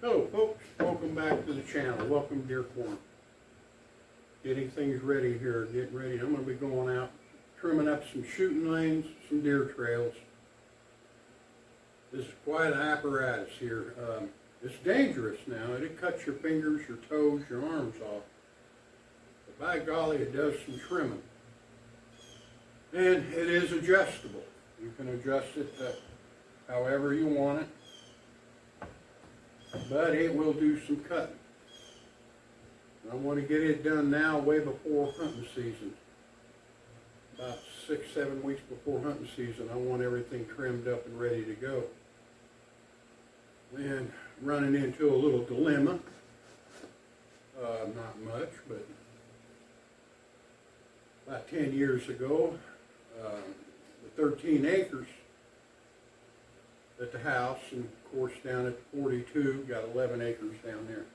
Hello folks, welcome back to the channel. Welcome to Deer Corn. Getting things ready here, getting ready. I'm going to be going out, trimming up some shooting lanes, some deer trails. This is quite an apparatus here. It's dangerous now. It cuts your fingers, your toes, your arms off. But by golly, it does some trimming. And it is adjustable. You can adjust it to however you want it. But it will do some cutting. I want to get it done now, way before hunting season. About 6-7 weeks before hunting season, I want everything trimmed up and ready to go. And running into a little dilemma. Not much, but about 10 years ago, the 13 acres at the house, and of course down at 42, got 11 acres down there.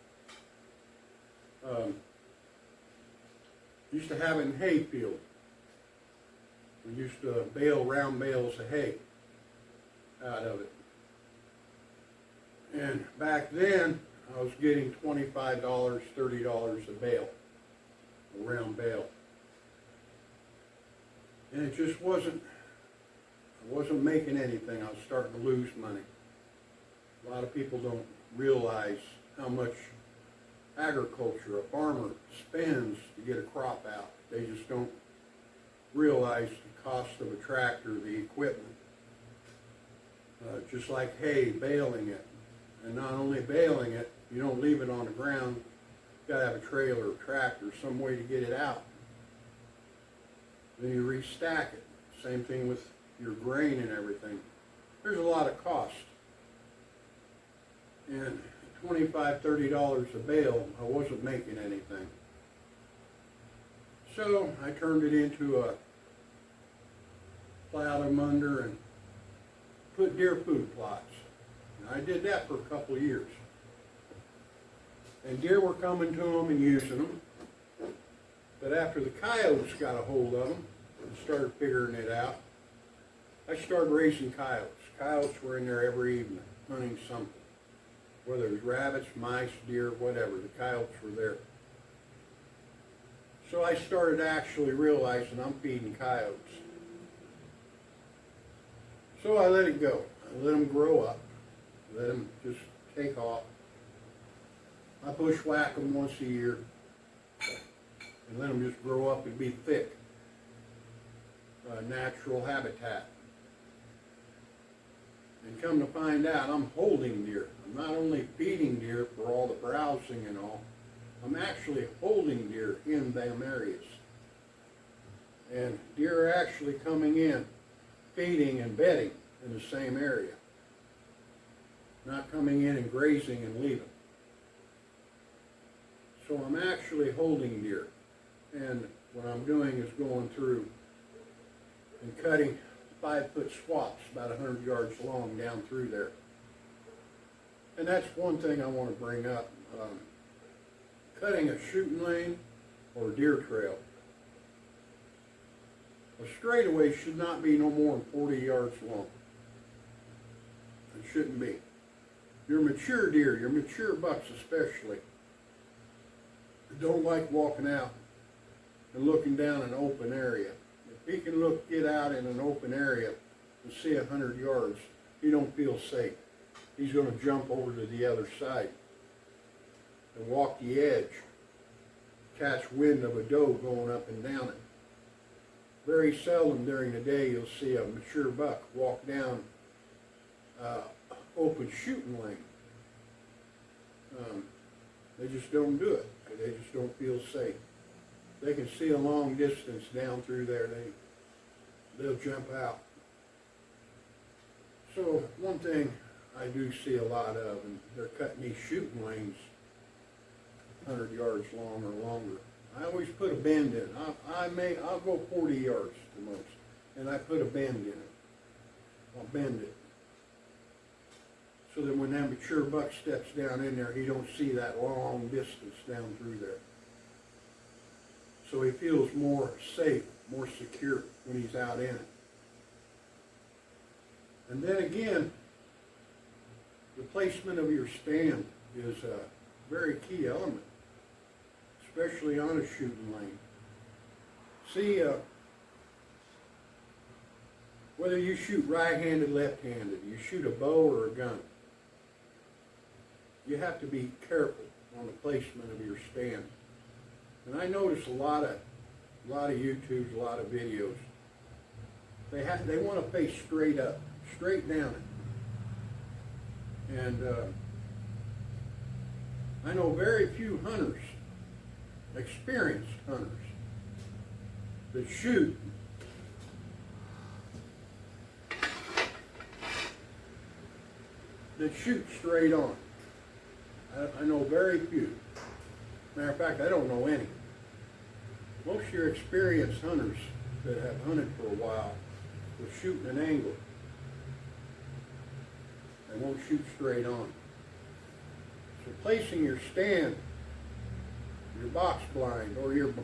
Used to have it in hay field. We used to bale round bales of hay out of it. And back then, I was getting $25, $30 a bale, a round bale. And it just wasn't, I wasn't making anything. I was starting to lose money. A lot of people don't realize how much agriculture, a farmer spends to get a crop out. They just don't realize the cost of a tractor, the equipment. Just like hay, baling it. And not only baling it, you don't leave it on the ground. You gotta have a trailer or tractor, some way to get it out. Then you restack it. Same thing with your grain and everything. There's a lot of cost. And $25, $30 a bale, I wasn't making anything. So I turned it into a plowed them under and put deer food plots. And I did that for a couple of years. And deer were coming to them and using them. But after the coyotes got a hold of them and started figuring it out, I started raising coyotes. Coyotes were in there every evening, hunting something. Whether it was rabbits, mice, deer, whatever, the coyotes were there. So I started actually realizing I'm feeding coyotes. So I let it go. I let them grow up. Let them just take off. I bushwhack them once a year and let them just grow up and be thick. Natural habitat. And come to find out, I'm holding deer. I'm not only feeding deer for all the browsing and all, I'm actually holding deer in them areas. And deer are actually coming in, feeding and bedding in the same area. Not coming in and grazing and leaving. So I'm actually holding deer. And what I'm doing is going through and cutting 5-foot swaths, about 100 yards long, down through there. And that's one thing I want to bring up. Cutting a shooting lane or a deer trail. A straightaway should not be no more than 40 yards long. It shouldn't be. Your mature deer, your mature bucks especially, don't like walking out and looking down an open area. If he can get out in an open area and see 100 yards, he don't feel safe. He's going to jump over to the other side and walk the edge, catch wind of a doe going up and down it. Very seldom during the day you'll see a mature buck walk down open shooting lane. They just don't do it. They just don't feel safe. They can see a long distance down through there. They'll jump out. So one thing I do see a lot of, and they're cutting these shooting lanes 100 yards long or longer. I always put a bend in. I'll go 40 yards the most, and I put a bend in it. I'll bend it. So that when that mature buck steps down in there, he don't see that long distance down through there. So he feels more safe, more secure when he's out in it. And then again, the placement of your stand. is a very key element, especially on a shooting lane. See, whether you shoot right-handed, left-handed, you shoot a bow or a gun, you have to be careful on the placement of your stand. And I notice a lot of YouTubes, a lot of videos. They want to face straight up, straight down it. And I know very few hunters, experienced hunters, that shoot straight on. I know very few. Matter of fact, I don't know any. Most of your experienced hunters that have hunted for a while will shoot an angle. They won't shoot straight on. So placing your stand, your box blind, or your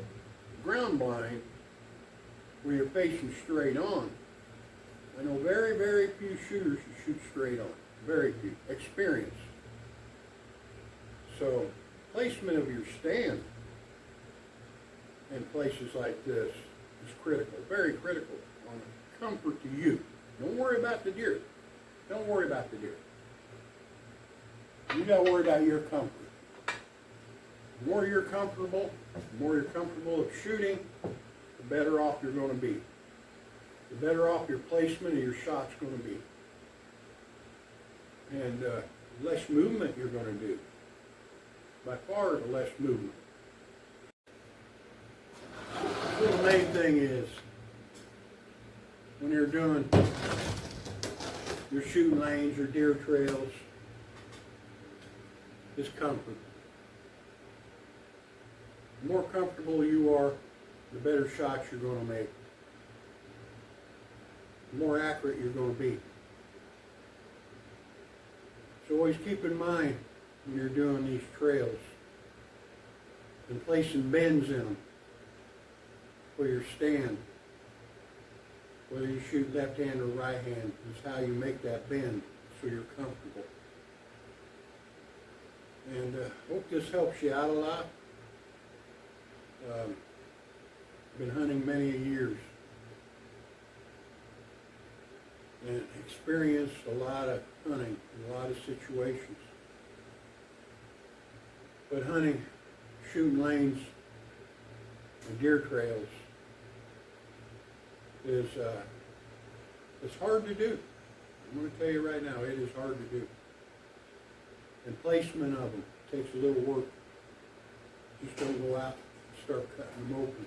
ground blind where you're facing straight on, I know very, very few shooters who shoot straight on. Very few. Experience. So, placement of your stand in places like this is critical, very critical on comfort to you. Don't worry about the deer. Don't worry about the deer. You got to worry about your comfort. The more you're comfortable of shooting, the better off you're going to be. The better off your placement of your shot's going to be. And the less movement you're going to do. By far the less movement. So the main thing is, when you're doing your shooting lanes or deer trails, is comfort. The more comfortable you are, the better shots you're going to make. The more accurate you're going to be. So always keep in mind when you're doing these trails and placing bends in them for your stand, whether you shoot left hand or right hand, is how you make that bend so you're comfortable. And hope this helps you out a lot. Been hunting many years and experienced a lot of hunting in a lot of situations. But hunting, shooting lanes, and deer trails is it's hard to do. I'm going to tell you right now, it is hard to do. And placement of them takes a little work. Just don't go out and start cutting them open.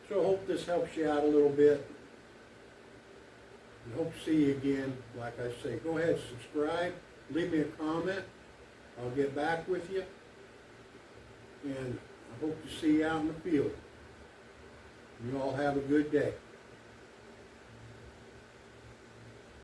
So I hope this helps you out a little bit. And hope to see you again. Like I say, go ahead, subscribe, leave me a comment. I'll get back with you. And I hope to see you out in the field. You all have a good day.